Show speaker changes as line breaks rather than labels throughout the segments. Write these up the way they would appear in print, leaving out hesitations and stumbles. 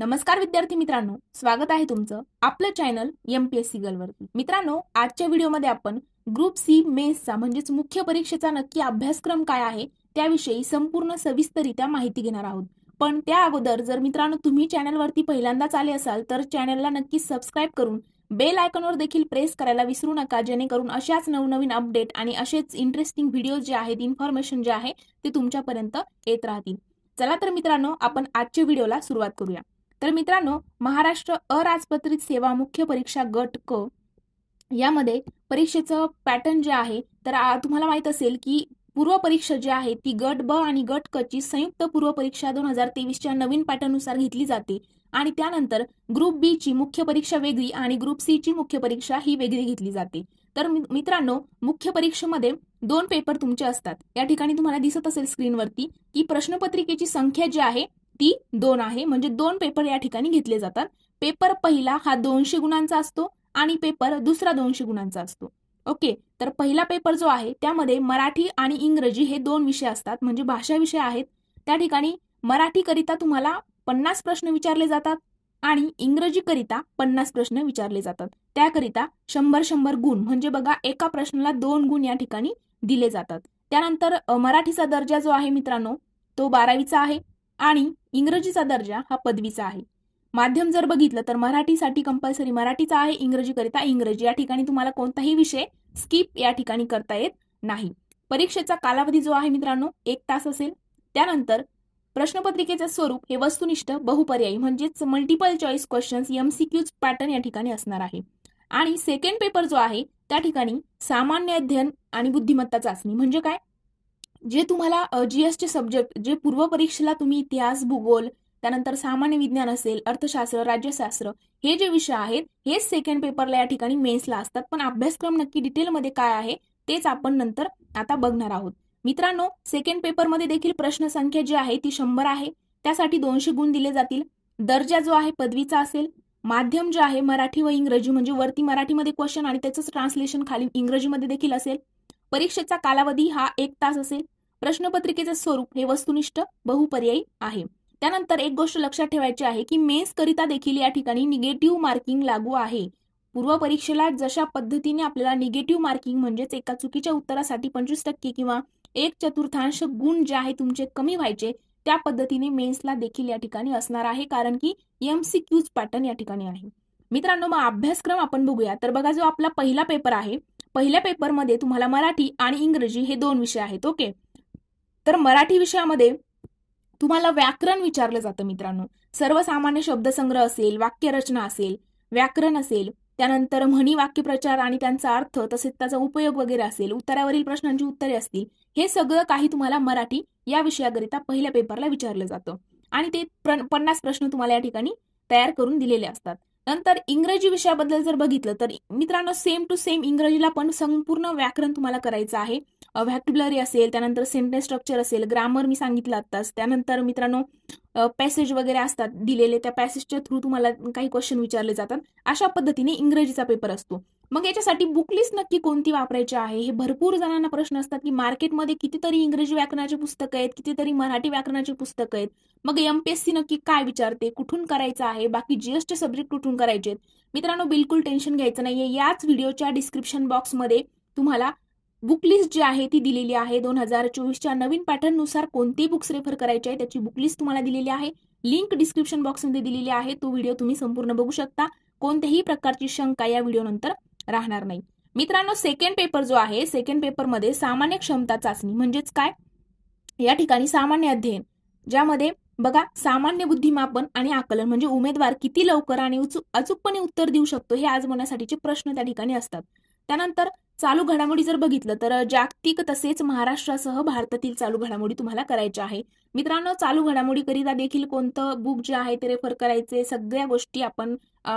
नमस्कार विद्यार्थी मित्रांनो, स्वागत आहे तुमचं आपलं चॅनल एमपीएससी गर्लवरती। मित्रांनो, आजच्या व्हिडिओमध्ये आपण ग्रुप सी मेन्सचा म्हणजेच मुख्य परीक्षेचा नक्की अभ्यासक्रम काय आहे त्याविषयी संपूर्ण सविस्तररित्या माहिती घेणार आहोत। पण त्या अगोदर जर मित्रांनो तुम्ही चॅनलवरती पहिल्यांदाच आले असाल तर चॅनलला नक्की सबस्क्राइब करून बेल आयकॉनवर देखील प्रेस करायला विसरू नका, जेणेकरून अशाच नवनवीन अपडेट आणि असेच इंटरेस्टिंग व्हिडिओ जे आहेत, इन्फॉर्मेशन जे आहे ते तुमच्यापर्यंत येत राहतील। चला तर मित्रांनो, आपण आजच्या व्हिडिओला सुरुवात करूया। तर मित्रांनो, महाराष्ट्र अराजपत्रित सेवा मुख्य परीक्षा गट क यामध्ये परीक्षेचं पॅटर्न जे आहे तर तुम्हाला माहित असेल की पूर्व परीक्षा जी आहे ती गट ब आणि गट क ची संयुक्त पूर्व परीक्षा 2023च्या नवीन पॅटर्ननुसार घेतली जाते आणि त्यानंतर ग्रुप बी ची मुख्य परीक्षा वेगळी आणि ग्रुप सी ची मुख्य परीक्षा ही वेगळी घेतली जाते। तर मित्रांनो, मुख्य परीक्षेमध्ये दोन पेपर तुमचे असतात। या ठिकाणी तुम्हाला दिसत असेल स्क्रीनवरती की प्रश्नपत्रिकेची संख्या जी आहे ती 2 आहे, म्हणजे 2 पेपर या ठिकाणी घेतले जातात। पेपर पहिला हा 200 गुणांचा असतो आणि पेपर दुसरा 200 गुणांचा असतो। ओके, तर पहिला पेपर जो आहे त्यामध्ये मराठी आणि इंग्रजी हे 2 विषय असतात, म्हणजे भाषा विषय आहेत। त्या ठिकाणी मराठी करिता तुम्हाला 50 प्रश्न विचारले जातात आणि इंग्रजी करिता 50 प्रश्न विचारले जातात। त्याकरिता 100-100 गुण, म्हणजे बघा एका प्रश्नाला 2 गुण या ठिकाणी दिले जातात। त्यानंतर मराठीचा दर्जा जो आहे मित्रांनो तो 12वीचा आहे आणि इंग्रजीचा दर्जा हा पदवीचा आहे। माध्यम जर बघितलं तर मराठीसाठी कंपल्सरी मराठीचा आहे, इंग्रजीकरिता इंग्रजी। या ठिकाणी तुम्हाला कोणताही विषय स्किप या ठिकाणी करता येत नाही। परीक्षेचा कालावधी जो आहे मित्रांनो 1 तास असेल। त्यानंतर प्रश्नपत्रिकेचे स्वरूप हे वस्तुनिष्ठ बहुपर्यायी म्हणजेच multiple choice questions MCQs pattern या ठिकाणी असणार आहे। आणि सेकंड पेपर जो आहे त्या ठिकाणी सामान्य अध्ययन आणि बुद्धिमत्ता चाचणी, म्हणजे काय, जे तुम्हाला जीएसचे सब्जेक्ट जे पूर्व परीक्षेला तुम्ही इतिहास, भूगोल, त्यानंतर सामान्य विज्ञान असेल, अर्थशास्त्र, राज्यशास्त्र हे जे विषय आहेत हेच सेकंड पेपरला या ठिकाणी मेन्सला असतात। पण अभ्यासक्रम नक्की डिटेलमध्ये काय आहे तेच आपण नंतर आता बघणार आहोत। मित्रांनो, सेकंड पेपरमध्ये देखील प्रश्न संख्या जी आहे ती 100 आहे, त्यासाठी 200 गुण दिले जातील। दर्जा जो आहे पदवीचा असेल। माध्यम जे आहे मराठी व इंग्रजी, म्हणजे वरती मराठीमध्ये क्वेश्चन आणि त्याचंच ट्रान्सलेशन खाली इंग्रजीमध्ये देखील असेल। परीक्षेचा कालावधी हा 1 तास असेल। प्रश्नपत्रिकेचे स्वरूप हे वस्तुनिष्ठ बहुपर्यायी आहे। त्यानंतर एक गोष्ट लक्षात ठेवायची आहे की मेन्स करिता देखील या ठिकाणी निगेटिव्ह मार्किंग लागू आहे। पूर्व परीक्षेला जशा पद्धतीने आपल्याला निगेटिव्ह मार्किंग म्हणजेच एका चुकीच्या उत्तरासाठी 25% किंवा 1/4 गुण जे आहे तुमचे कमी व्हायचे, त्या पद्धतीने मेन्सला देखील या ठिकाणी असणार आहे, कारण की एमसीक्यूज पॅटर्न या ठिकाणी आहे। मित्रांनो, मग अभ्यासक्रम आपण बघूया। तर बघा, जो आपला पहिला पेपर आहे, पहिल्या पेपरमध्ये तुम्हाला मराठी आणि इंग्रजी हे 2 विषय आहेत। ओके, तर मराठी विषयामध्ये तुम्हाला व्याकरण विचारलं जातं मित्रांनो। सर्वसामान्य शब्दसंग्रह असेल, वाक्यरचना असेल, व्याकरण असेल, त्यानंतर म्हणी, वाक्यप्रचार आणि त्यांचा अर्थ तसेच त्याचा उपयोग वगैरे असेल, उत्तरावरील प्रश्नांची उत्तरे असतील, हे सगळं काही तुम्हाला मराठी या विषयाकरिता पहिल्या पेपरला विचारलं जातं आणि ते 50 प्रश्न तुम्हाला या ठिकाणी तयार करून दिलेले असतात। नंतर इंग्रजी विषयाबद्दल जर बघितलं तर मित्रांनो सेम टू सेम इंग्रजीला पण संपूर्ण व्याकरण तुम्हाला करायचं आहे। व्हॅक्युबलरी असेल, त्यानंतर सेंटेन्स स्ट्रक्चर असेल, ग्रामर मी सांगितलं आताच, त्यानंतर मित्रांनो पॅसेज वगैरे असतात दिलेले, त्या पॅसेजच्या थ्रू तुम्हाला काही क्वेश्चन विचारले जातात। अशा पद्धतीने इंग्रजीचा पेपर असतो। मग याच्यासाठी बुकलिस्ट नक्की कोणती वापरायची आहे हे भरपूर जणांना प्रश्न असतात की मार्केटमध्ये कितीतरी इंग्रजी व्याकरणाची पुस्तकं आहेत, कितीतरी मराठी व्याकरणाची पुस्तकं आहेत, मग एमपीएससी नक्की काय विचारते, कुठून करायचं आहे, बाकी जीएसचे सब्जेक्ट कुठून करायचे। मित्रांनो, बिलकुल टेन्शन घ्यायचं नाहीये। याच व्हिडिओच्या डिस्क्रिप्शन बॉक्समध्ये तुम्हाला बुकलिस्ट जी आहे ती दिलेली आहे। 2024च्या नवीन पॅटर्ननुसार कोणती बुक्स रेफर करायचे आहे त्याची बुकलिस्ट तुम्हाला दिलेली आहे। लिंक डिस्क्रिप्शन बॉक्समध्ये दिलेली आहे, तो व्हिडिओ तुम्ही संपूर्ण बघू शकता। कोणत्याही प्रकारची शंका या व्हिडिओ नंतर राहणार नाही। मित्रांनो, सेकंड पेपर जो आहे, सेकंड पेपरमध्ये सामान्य क्षमता चाचणी म्हणजेच काय, या ठिकाणी सामान्य अध्ययन, ज्यामध्ये बघा सामान्य बुद्धिमापन आणि आकलन, म्हणजे उमेदवार किती लवकर आणि अचूकपणे उत्तर देऊ शकतो हे आजमावण्यासाठीचे प्रश्न त्या ठिकाणी असतात। त्यानंतर चालू घडामोडी जर बघितलं तर जागतिक तसेच महाराष्ट्रासह भारतातील चालू घडामोडी तुम्हाला करायच्या आहे। मित्रांनो, चालू घडामोडी करिता देखील कोणतं बुक जे आहे ते रेफर करायचे, सगळ्या गोष्टी आपण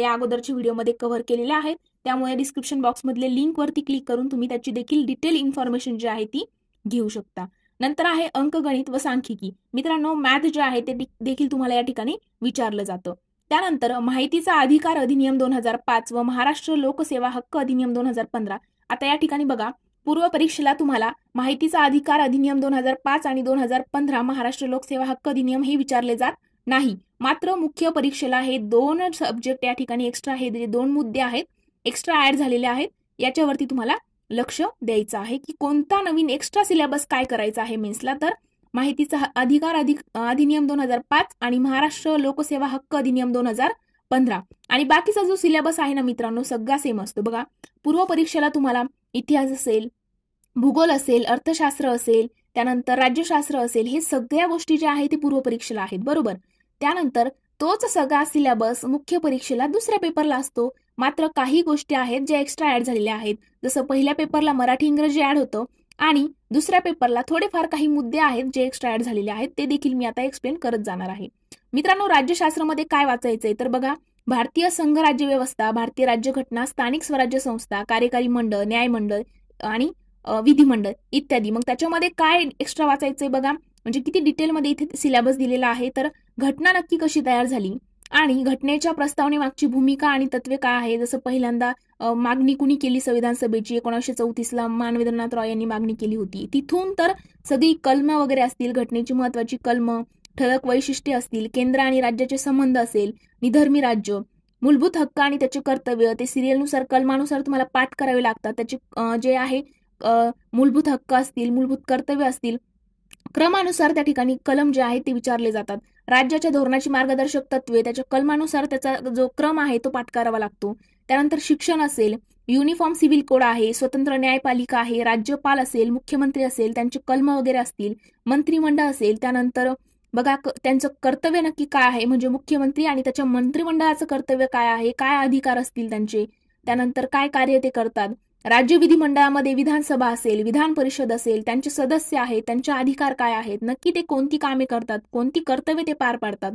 या अगोदरच्या व्हिडिओमध्ये कव्हर केलेल्या आहेत। त्यामुळे डिस्क्रिप्शन बॉक्समधले लिंकवरती क्लिक करून तुम्ही त्याची देखील डिटेल इन्फॉर्मेशन जी आहे ती घेऊ शकता। नंतर आहे अंकगणित व सांख्यिकी। मित्रांनो, मॅथ जे आहे ते देखील तुम्हाला या ठिकाणी विचारलं जातं। त्यानंतर माहितीचा अधिकार अधिनियम 2005 व महाराष्ट्र लोकसेवा हक्क अधिनियम 2015। आता या ठिकाणी बघा, पूर्व परीक्षेला तुम्हाला माहितीचा अधिकार अधिनियम 2005 आणि 2015 महाराष्ट्र लोकसेवा हक्क अधिनियम हे विचारले जात नाही. मात्र मुख्य परीक्षेला हे 2 सब्जेक्ट या ठिकाणी एक्स्ट्रा हे जे 2 मुद्दे आहेत एक्स्ट्रा ऍड झालेले आहेत, याच्यावरती तुम्हाला लक्ष द्यायचं आहे की कोणता नवीन एक्स्ट्रा सिलेबस काय करायचा आहे मेन्सला. तर माहितीचा अधिकार अधिनियम 2005 आणि महाराष्ट्र लोकसेवा हक्क अधिनियम 2015 आणि बाकीचा जो सिलेबस आहे ना मित्रांनो सगळा सेम असतो बघा. पूर्व परीक्षेला तुम्हाला इतिहास असेल, भूगोल असेल, अर्थशास्त्र असेल, त्यानंतर राज्यशास्त्र असेल, हे सगळ्या गोष्टी ज्या आहेत ते पूर्व परीक्षेला आहेत बरोबर. त्यानंतर तोच सगळा सिलेबस मुख्य परीक्षेला दुसऱ्या पेपरला असतो. मात्र काही गोष्टी आहेत ज्या एक्स्ट्रा ऍड झालेल्या आहेत. जसं पहिल्या पेपरला मराठी इंग्रजी ऍड होतं आणि दुसऱ्या पेपरला थोडेफार काही मुद्दे आहेत जे एक्स्ट्रा ऍड झालेले आहेत, ते देखील मी आता एक्सप्लेन करत जाणार आहे. मित्रांनो, राज्यशास्त्रामध्ये काय वाचायचंय तर बघा, भारतीय संघ राज्य व्यवस्था, भारतीय राज्यघटना, स्थानिक स्वराज्य संस्था, कार्यकारी मंडळ, न्यायमंडळ आणि विधिमंडळ इत्यादी. मग त्याच्यामध्ये काय एक्स्ट्रा वाचायचंय बघा, म्हणजे किती डिटेलमध्ये इथे सिलेबस दिलेला आहे. तर घटना नक्की कशी तयार झाली आणि घटनेच्या प्रस्तावनेमागची भूमिका आणि तत्वे काय आहे. जसं पहिल्यांदा मागणी कुणी केली संविधान सभेची 1934ला मानवेंद्रनाथ रॉय यांनी मागणी केली होती. तिथून तर सगळी कलम वगैरे असतील, घटनेची महत्वाची कलम, ठळक वैशिष्ट्ये असतील, केंद्र आणि राज्याचे संबंध असेल, निधर्मी राज्य, मूलभूत हक्क आणि त्याचे कर्तव्य, ते सिरियलनुसार कलमानुसार तुम्हाला पाठ करावे लागतात. त्याचे जे आहे मूलभूत हक्क असतील, मूलभूत कर्तव्य असतील, क्रमानुसार त्या ठिकाणी कलम जे आहेत ते विचारले जातात. राज्याच्या धोरणाची मार्गदर्शक तत्वे, त्याच्या कलमानुसार त्याचा जो क्रम आहे तो पाठ करावा लागतो. त्यानंतर शिक्षण असेल, युनिफॉर्म सिव्हिल कोड आहे, स्वतंत्र न्यायपालिका आहे, राज्यपाल असेल, मुख्यमंत्री असेल, त्यांचे कलम वगैरे असतील, मंत्रिमंडळ असेल. त्यानंतर बघा त्यांचं कर्तव्य नक्की काय आहे, म्हणजे मुख्यमंत्री आणि त्याच्या मंत्रिमंडळाचं कर्तव्य काय आहे, काय अधिकार असतील त्यांचे, त्यानंतर काय कार्य ते करतात. राज्य विधिमंडळामध्ये विधानसभा असेल, विधान परिषद असेल, त्यांचे सदस्य आहेत, त्यांचे अधिकार काय आहेत, नक्की ते कोणती कामे करतात, कोणती कर्तव्य ते पार पाडतात.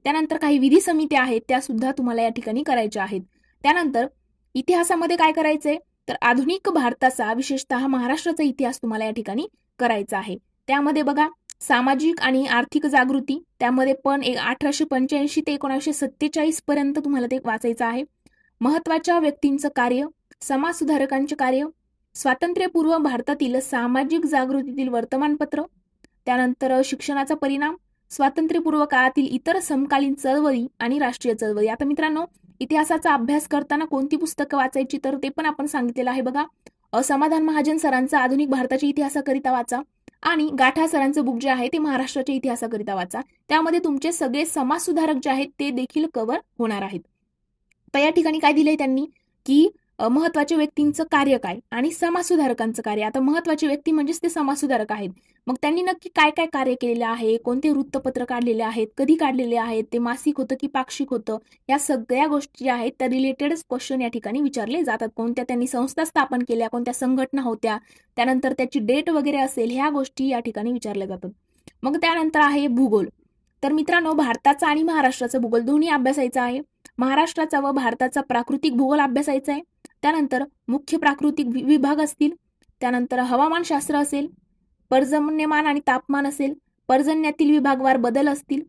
त्यानंतर काही विधी समित्या आहेत, त्या सुद्धा तुम्हाला या ठिकाणी करायच्या आहेत. त्यानंतर इतिहासामध्ये काय करायचंय तर आधुनिक भारताचा, विशेषतः महाराष्ट्राचा इतिहास तुम्हाला या ठिकाणी करायचा आहे. त्यामध्ये बघा, सामाजिक आणि आर्थिक जागृती, त्यामध्ये पण 1885 ते 1947 पर्यंत तुम्हाला ते वाचायचं आहे. महत्वाच्या व्यक्तींचं कार्य, समाज सुधारकांचे कार्य, स्वातंत्र्यपूर्व भारतातील सामाजिक जागृतीतील वर्तमानपत्र, त्यानंतर शिक्षणाचा परिणाम, स्वातंत्र्यपूर्व काळातील इतर समकालीन चळवळी आणि राष्ट्रीय चळवळी. आता मित्रांनो, इतिहासाचा अभ्यास करताना कोणती पुस्तकं वाचायची तर ते पण आपण सांगितलेलं आहे बघा. समाधान महाजन सरांचा आधुनिक भारताच्या इतिहासाकरिता वाचा आणि गाठा सरांचं बुक जे आहे ते महाराष्ट्राच्या इतिहासाकरिता वाचा. त्यामध्ये तुमचे सगळे समाज सुधारक जे आहेत ते देखील कव्हर होणार आहेत. तर या ठिकाणी काय दिलंय त्यांनी की महत्वाच्या व्यक्तींचं कार्य काय आणि समाजसुधारकांचं कार्य. आता महत्वाचे व्यक्ती म्हणजेच ते समाजसुधारक आहेत. मग त्यांनी नक्की काय काय कार्य केलेले आहे, कोणते वृत्तपत्र काढलेले आहेत, कधी काढलेले आहेत, ते मासिक होतं की पाक्षिक होतं, या सगळ्या गोष्टी आहेत त्या रिलेटेड क्वेश्चन या ठिकाणी विचारले जातात. कोणत्या त्यांनी संस्था स्थापन केल्या, कोणत्या संघटना होत्या, त्यानंतर त्याची डेट वगैरे असेल, ह्या गोष्टी या ठिकाणी विचारल्या जातात. मग त्यानंतर आहे भूगोल. तर मित्रांनो, भारताचा आणि महाराष्ट्राचा भूगोल दोन्ही अभ्यासायचा आहे. महाराष्ट्राचा व भारताचा प्राकृतिक भूगोल अभ्यासायचा आहे. त्यानंतर मुख्य प्राकृतिक विभाग असतील, त्यानंतर हवामानशास्त्र असेल, पर्जन्यमान आणि तापमान असेल, पर्जन्यातील विभागवार बदल असतील,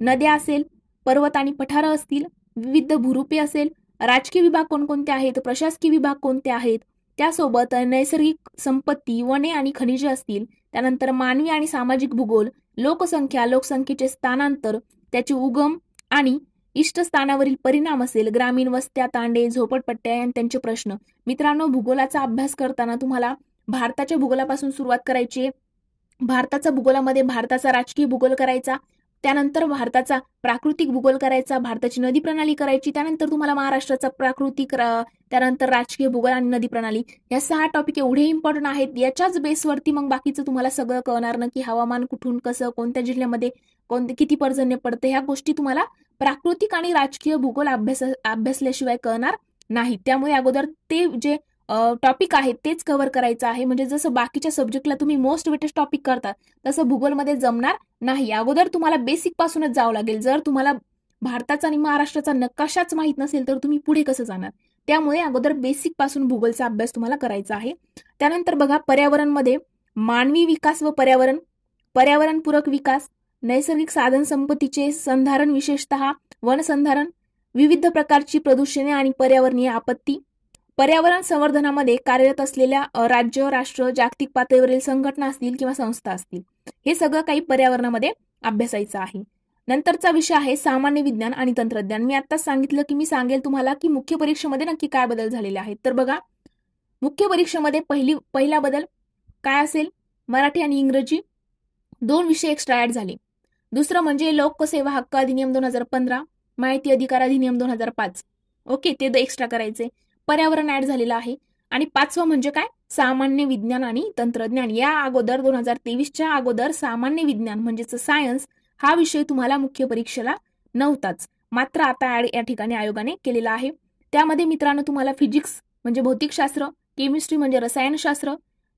नद्या असेल, पर्वत आणि पठारं असतील, विविध भूरूपे असेल, राजकीय विभाग कोणकोणते आहेत, प्रशासकीय विभाग कोणते आहेत, त्यासोबत नैसर्गिक संपत्ती, वने आणि खनिजे असतील. त्यानंतर मानवी आणि सामाजिक भूगोल, लोकसंख्या, लोकसंख्येचे स्थानांतर, त्याचे उगम आणि इष्टस्थानावरील परिणाम असेल, ग्रामीण वस्त्या, तांडे, झोपडपट्ट्या आणि त्यांचे प्रश्न. मित्रांनो, भूगोलाचा अभ्यास करताना तुम्हाला भारताच्या भूगोलापासून सुरुवात करायची. भारताचा भूगोलामध्ये भारताचा राजकीय भूगोल करायचा, त्यानंतर भारताचा प्राकृतिक भूगोल करायचा, भारताची नदी प्रणाली करायची, त्यानंतर तुम्हाला महाराष्ट्राचा प्राकृतिक, त्यानंतर राजकीय भूगोल आणि नदी प्रणाली, या 6 टॉपिक एवढे इम्पॉर्टंट आहेत. याच्याच बेसवरती मग बाकीचं तुम्हाला सगळं कळणार ना, की हवामान कुठून कसं, कोणत्या जिल्ह्यामध्ये कोणते किती पर्जन्य पडते, ह्या गोष्टी तुम्हाला प्राकृतिक आणि राजकीय भूगोल अभ्यासल्याशिवाय कळणार नाही. त्यामुळे अगोदर ते जे टॉपिक आहेत तेच कव्हर करायचं आहे. म्हणजे जसं बाकीच्या सब्जेक्टला तुम्ही मोस्ट वेटेज टॉपिक करता तसं भूगोलमध्ये जमणार नाही. अगोदर तुम्हाला बेसिक पासूनच जावं लागेल. जर तुम्हाला भारताचा आणि महाराष्ट्राचा नकाशाच माहित नसेल तर तुम्ही पुढे कसं जाणार. त्यामुळे अगोदर बेसिक पासून भूगोलचा अभ्यास तुम्हाला करायचा आहे. त्यानंतर बघा, पर्यावरणमध्ये मानवी विकास व पर्यावरण, पर्यावरणपूरक विकास, नैसर्गिक साधन संपत्तीचे संधारण, विशेषतः वनसंधारण, विविध प्रकारची प्रदूषणे आणि पर्यावरणीय आपत्ती, पर्यावरण संवर्धनामध्ये कार्यरत असलेल्या राज्य, राष्ट्र, जागतिक पातळीवरील संघटना असतील किंवा संस्था असतील, हे सगळं काही पर्यावरणामध्ये अभ्यासायचं आहे. नंतरचा विषय आहे सामान्य विज्ञान आणि तंत्रज्ञान. मी आत्ताच सांगितलं की मी सांगेल तुम्हाला की मुख्य परीक्षेमध्ये नक्की काय बदल झालेले आहेत. तर बघा, मुख्य परीक्षेमध्ये पहिला बदल काय असेल, मराठी आणि इंग्रजी 2 विषय एक्स्ट्रा ऍड झाले. दुसरं म्हणजे लोकसेवा हक्क अधिनियम 2015, माहिती अधिकार अधिनियम 2005. ओके, ते एक्स्ट्रा करायचे. पर्यावरण ऍड झालेलं आहे. आणि 5वं म्हणजे काय, सामान्य विज्ञान आणि तंत्रज्ञान. या अगोदर 2023च्या अगोदर सामान्य विज्ञान म्हणजेच सायन्स हा विषय तुम्हाला मुख्य परीक्षेला नव्हताच, मात्र आता ऍड या ठिकाणी आयोगाने केलेला आहे. त्यामध्ये मित्रांनो तुम्हाला फिजिक्स म्हणजे भौतिकशास्त्र, केमिस्ट्री म्हणजे रसायनशास्त्र,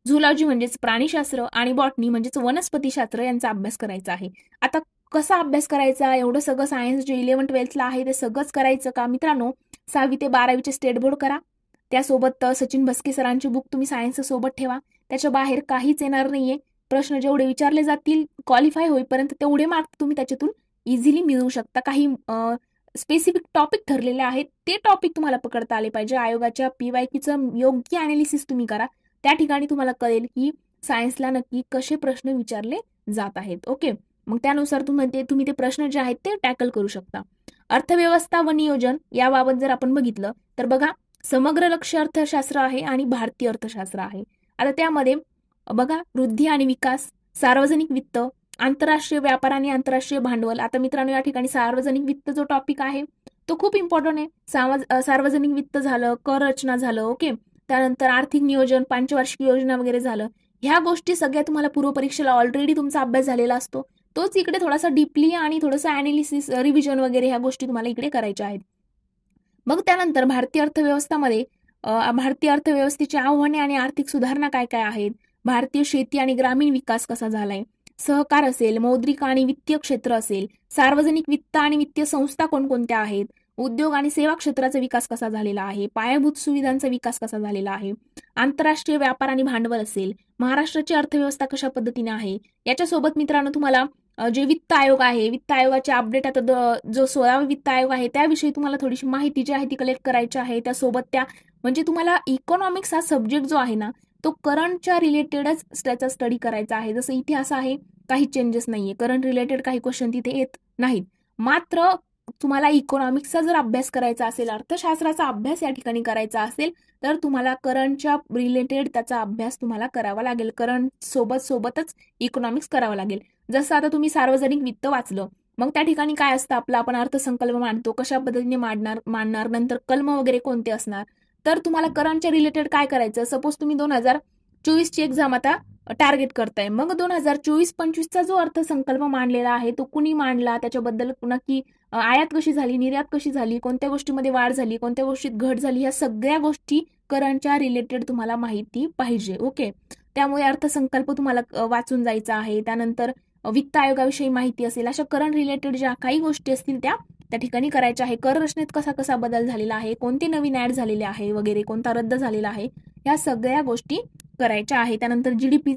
झुलॉजी म्हणजेच प्राणीशास्त्र आणि बॉटनी म्हणजेच वनस्पतीशास्त्र यांचा अभ्यास करायचा आहे. आता कसा अभ्यास करायचा, एवढं सगळं सायन्स जे 11-12ला आहे ते सगळंच करायचं का मित्रांनो, 6वी ते 12वीचे स्टेट बोर्ड करा. त्यासोबत सचिन भस्के सरांची बुक तुम्ही सायन्स सोबत ठेवा. त्याच्या बाहेर काहीच येणार नाहीये. प्रश्न जेवढे विचारले जातील क्वालिफाय होईपर्यंत तेवढे मार्क तुम्ही त्याच्यातून इझिली मिळवू शकता. काही स्पेसिफिक टॉपिक ठरलेले आहेत, ते टॉपिक तुम्हाला पकडता आले पाहिजे. आयोगाच्या PYQचं योग्य अनालिसिस तुम्ही करा. त्या ठिकाणी तुम्हाला कळेल की सायन्सला नक्की कसे प्रश्न विचारले जात आहेत. ओके, मग त्यानुसार तुम्ही ते प्रश्न जे आहेत ते टॅकल करू शकता. अर्थव्यवस्था व नियोजन याबाबत जर आपण बघितलं तर बघा, समग्र लक्ष्य अर्थशास्त्र आहे आणि भारतीय अर्थशास्त्र आहे. आता त्यामध्ये बघा, वृद्धी आणि विकास, सार्वजनिक वित्त, आंतरराष्ट्रीय व्यापार आणि आंतरराष्ट्रीय भांडवल. आता मित्रांनो या ठिकाणी सार्वजनिक वित्त जो टॉपिक आहे तो खूप इम्पॉर्टंट आहे. सार्वजनिक वित्त झालं, कर रचना झालं, ओके, त्यानंतर आर्थिक नियोजन, पंचवार्षिक योजना वगैरे झालं. ह्या गोष्टी सगळ्या तुम्हाला पूर्व परीक्षेला ऑलरेडी तुमचा अभ्यास झालेला असतो. तोच इकडे थोडासा डीपली आणि थोडंसं अनालिसिस, रिव्हिजन वगैरे ह्या गोष्टी तुम्हाला इकडे करायच्या आहेत. मग त्यानंतर भारतीय अर्थव्यवस्थेची आव्हाने आणि आर्थिक सुधारणा काय काय आहेत, भारतीय शेती आणि ग्रामीण विकास कसा झालाय, सहकार असेल, मौद्रिक आणि वित्तीय क्षेत्र असेल, सार्वजनिक वित्त आणि वित्तीय संस्था कोणकोणत्या आहेत, उद्योग आणि सेवा क्षेत्राचा विकास कसा झालेला आहे, पायाभूत सुविधांचा विकास कसा झालेला आहे, आंतरराष्ट्रीय व्यापार आणि भांडवल असेल, महाराष्ट्राची अर्थव्यवस्था कशा पद्धतीने आहे. याच्यासोबत मित्रांनो तुम्हाला जे वित्त आयोग आहे, वित्त आयोगाचे अपडेट, आता जो 16वा वित्त आयोग आहे त्याविषयी तुम्हाला थोडीशी माहिती जी आहे ती कलेक्ट करायची आहे. त्यासोबत म्हणजे तुम्हाला इकॉनॉमिक्स हा सब्जेक्ट जो आहे ना तो करंटच्या रिलेटेडच त्याचा स्टडी करायचा आहे. जसं इतिहास आहे, काही चेंजेस नाहीये, करंट रिलेटेड काही क्वेश्चन तिथे येत नाहीत. मात्र तुम्हाला इकॉनॉमिक्सचा जर अभ्यास करायचा असेल, अर्थशास्त्राचा अभ्यास या ठिकाणी करायचा असेल तर तुम्हाला करंटच्या रिलेटेड त्याचा अभ्यास तुम्हाला करावा लागेल. करंट सोबतच इकॉनॉमिक्स करावं लागेल. जसं आता तुम्ही सार्वजनिक वित्त वाचलं, मग त्या ठिकाणी काय असतं, आपला आपण अर्थसंकल्प मांडतो, कशा पद्धतीने मांडणार, नंतर कलम वगैरे कोणते असणार. तर तुम्हाला करंटच्या रिलेटेड काय करायचं, सपोज तुम्ही 2024ची एक्झाम आता टार्गेट करताय, मग 2024-25चा जो अर्थसंकल्प मांडलेला आहे तो कुणी मांडला, त्याच्याबद्दल नक्की आयात कशी झाली, निर्यात कशी झाली, कोणत्या गोष्टीमध्ये वाढ झाली, कोणत्या गोष्टीत घट झाली, ह्या सगळ्या गोष्टी करंटच्या रिलेटेड तुम्हाला माहिती पाहिजे. ओके, त्यामुळे अर्थसंकल्प तुम्हाला वाचून जायचा आहे. त्यानंतर वित्त आयोगाविषयी माहिती असेल, अशा करंट रिलेटेड ज्या काही गोष्टी असतील त्या ठिकाणी करायच्या आहे. कर रचनेत कसा कसा बदल झालेला आहे, कोणते नवीन ऍड झालेले आहे वगैरे, कोणता रद्द झालेला आहे, ह्या सगळ्या गोष्टी करायच्या आहे. त्यानंतर GDP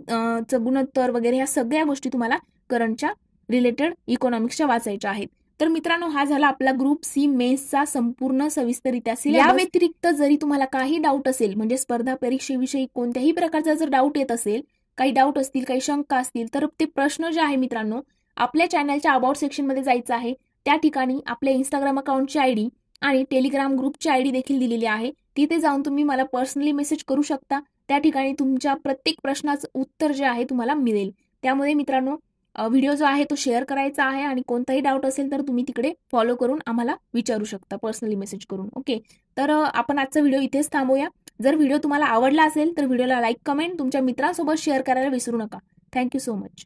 चं गुणोत्तर वगैरे ह्या सगळ्या गोष्टी तुम्हाला करंटच्या रिलेटेड इकॉनॉमिक्सच्या वाचायच्या आहेत. तर मित्रांनो हा झाला आपला ग्रुप C मेन्सचा संपूर्ण सविस्तरित्या. या व्यतिरिक्त जरी तुम्हाला काही डाऊट असेल, म्हणजे स्पर्धा परीक्षेविषयी कोणत्याही प्रकारचा जर डाऊट येत असेल, काही डाऊट असतील, काही शंका असतील, तर ते प्रश्न जे आहे मित्रांनो आपल्या चॅनलच्या अबाउट सेक्शनमध्ये जायचं आहे. त्या ठिकाणी आपल्या इंस्टाग्राम अकाउंटची ID आणि टेलिग्राम ग्रुपची ID देखील दिलेली आहे. तिथे जाऊन तुम्ही मला पर्सनली मेसेज करू शकता. त्या ठिकाणी तुमच्या प्रत्येक प्रश्नाचं उत्तर जे आहे तुम्हाला मिळेल. त्यामुळे मित्रांनो व्हिडिओ जो आहे तो शेअर करायचा आहे आणि कोणताही डाऊट असेल तर तुम्ही तिकडे फॉलो करून आम्हाला विचारू शकता पर्सनली मेसेज करून. ओके, तर आपण आजचा व्हिडिओ इथेच थांबूया. जर व्हिडिओ तुम्हाला आवडला असेल तर व्हिडिओला लाईक, कमेंट, तुमच्या मित्रांसोबत शेअर करायला विसरू नका. Thank you so much.